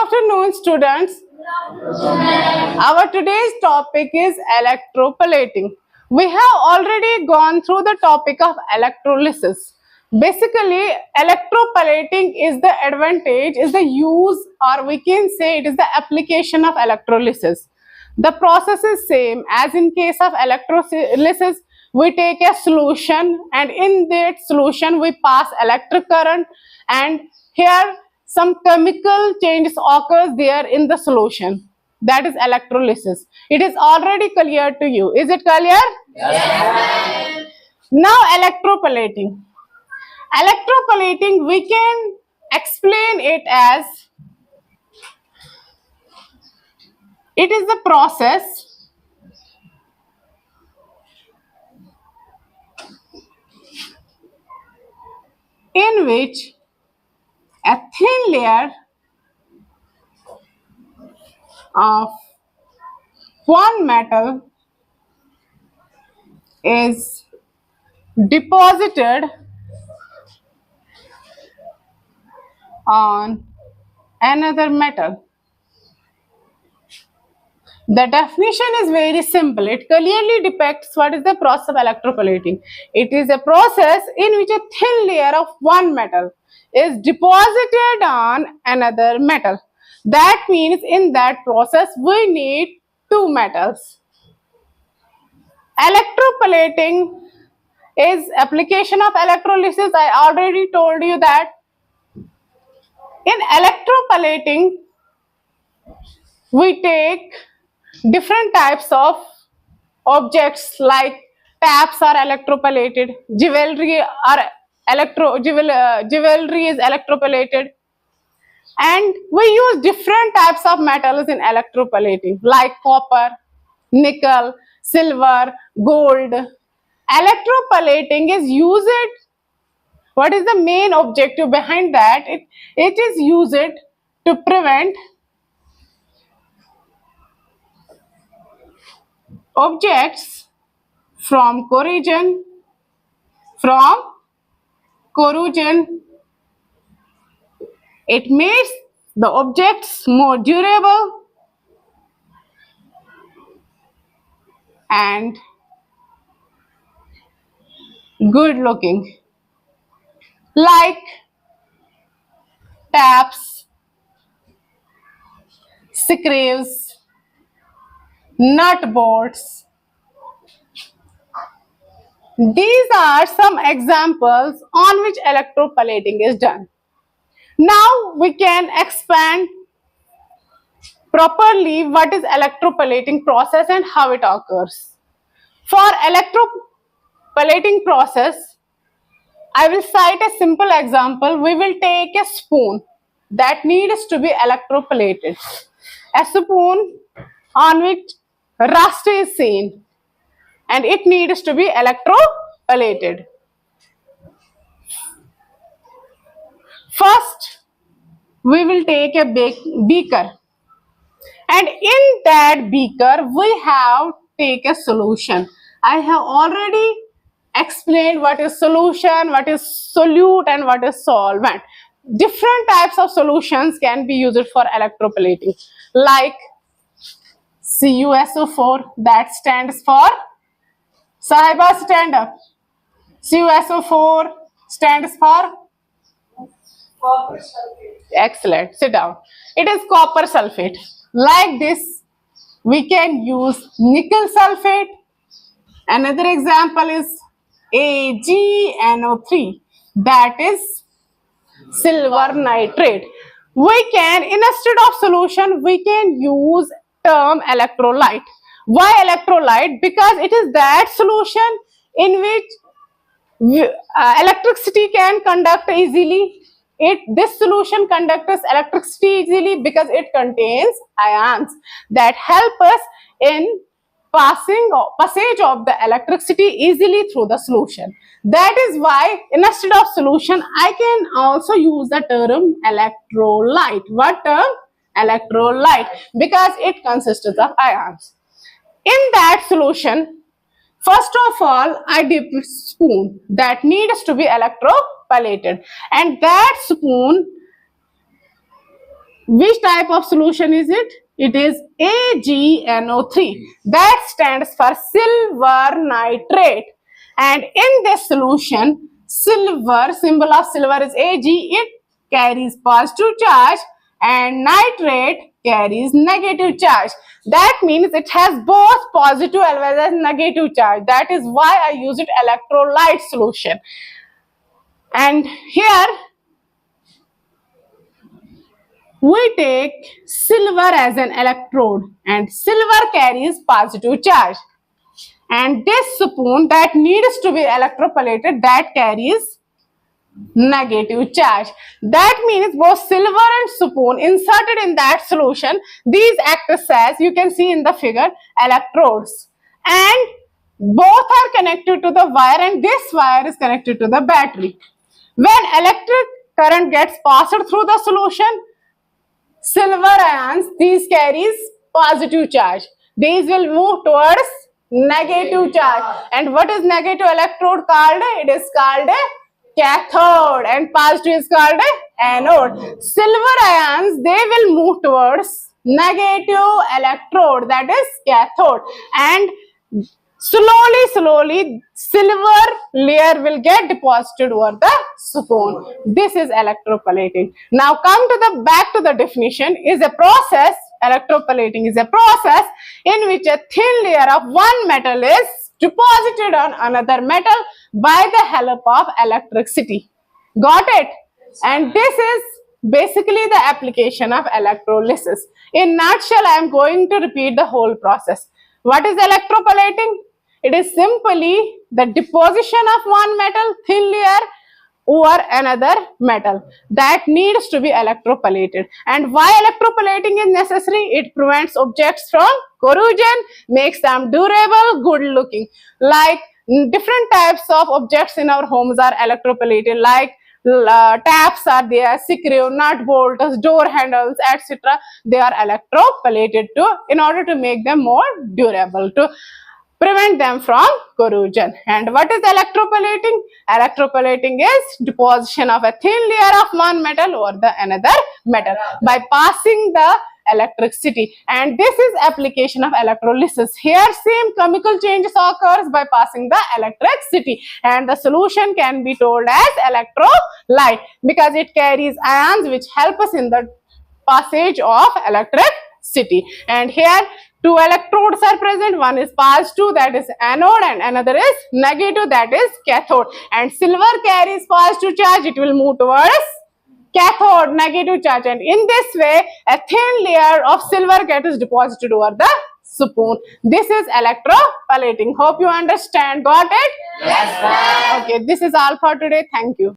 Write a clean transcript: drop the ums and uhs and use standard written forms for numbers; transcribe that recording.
afternoon, students. Our today's topic is electroplating. We have already gone through the topic of electrolysis. Basically, electroplating is the advantage, is the use, or we can say it is the application of electrolysis. The process is same as in case of electrolysis. We take a solution and in that solution we pass electric current, and here some chemical changes occurs there in the solution. That is electrolysis. It is already clear to you. Is it clear? Yes. Now electroplating. Electroplating, we can explain it as it is the process in which a thin layer of one metal is deposited on another metal. The definition is very simple. It clearly depicts what is the process of electroplating. It is a process in which a thin layer of one metal is deposited on another metal. That means in that process we need two metals. Electroplating is application of electrolysis. I already told you that. In electroplating, we take different types of objects like taps are electroplated, jewelry is electroplated, and we use different types of metals in electroplating like copper, nickel, silver, gold. Electroplating is used. What is the main objective behind that? It is used to prevent objects from corrosion. It makes the objects more durable and good looking, like taps, screws, nut bolts. These are some examples on which electroplating is done. Now we can expand properly what is electroplating process and how it occurs. For electroplating process, I will cite a simple example. We will take a spoon that needs to be electroplated. A spoon on which rust is seen and it needs to be electroplated. First, we will take a beaker, and in that beaker we have take a solution. I have already explained what is solution, what is solute, and what is solvent. Different types of solutions can be used for electroplating, like CuSO4, that stands for, Sahiba, stand up. CuSO4 stands for copper sulfate. Excellent, sit down. It is copper sulfate. Like this, we can use nickel sulfate. Another example is AgNO3, that is silver nitrate. We can, instead of solution, we can use term electrolyte. Why electrolyte? Because it is that solution in which electricity can conduct easily. This solution conducts electricity easily because it contains ions that help us in passage of the electricity easily through the solution. That is why instead of solution, I can also use the term electrolyte. What term? Electrolyte, because it consists of ions. In that solution, first of all, I dip a spoon that needs to be electroplated, and that spoon Which type of solution is it? It is AgNO3. That stands for silver nitrate. And in this solution, silver, symbol of silver is Ag, it carries positive charge, and nitrate carries negative charge. That means it has both positive as well as negative charge. That is why I used electrolyte solution. And here we take silver as an electrode, and silver carries positive charge. And this spoon that needs to be electroplated, that carries negative charge. That means both silver and spoon inserted in that solution, these act as, you can see in the figure, electrodes. And both are connected to the wire, and this wire is connected to the battery. When electric current gets passed through the solution, silver ions, these carries positive charge. These will move towards negative charge. And what is negative electrode called? It is called a cathode, and positive is called a anode. Silver ions, they will move towards negative electrode, that is cathode. And slowly silver layer will get deposited over the spoon. This is electroplating. Now come to the back to the definition. Is a process, electroplating is a process in which a thin layer of one metal is deposited on another metal by the help of electricity. Got it? And this is basically the application of electrolysis. In nutshell, I am going to repeat the whole process. What is electroplating? It is simply the deposition of one metal thin layer over another metal that needs to be electroplated. And why electroplating is necessary? It prevents objects from corrosion, makes them durable, good looking. Like different types of objects in our homes are electroplated, like taps are there, screw, nut bolts, door handles, etc. They are electroplated in order to make them more durable, to prevent them from corrosion. And what is electroplating? Electroplating is deposition of a thin layer of one metal over the another metal by passing the electricity. And this is application of electrolysis. Here same chemical changes occurs by passing the electricity, and the solution can be told as electrolyte because it carries ions which help us in the passage of electricity. And here two electrodes are present. One is positive, that is anode, and another is negative, that is cathode. And silver carries positive charge, it will move towards cathode, negative charge, and in this way a thin layer of silver gets deposited over the spoon. This is electroplating. Hope you understand. Got it? Yes, ma'am. Okay, this is all for today. Thank you.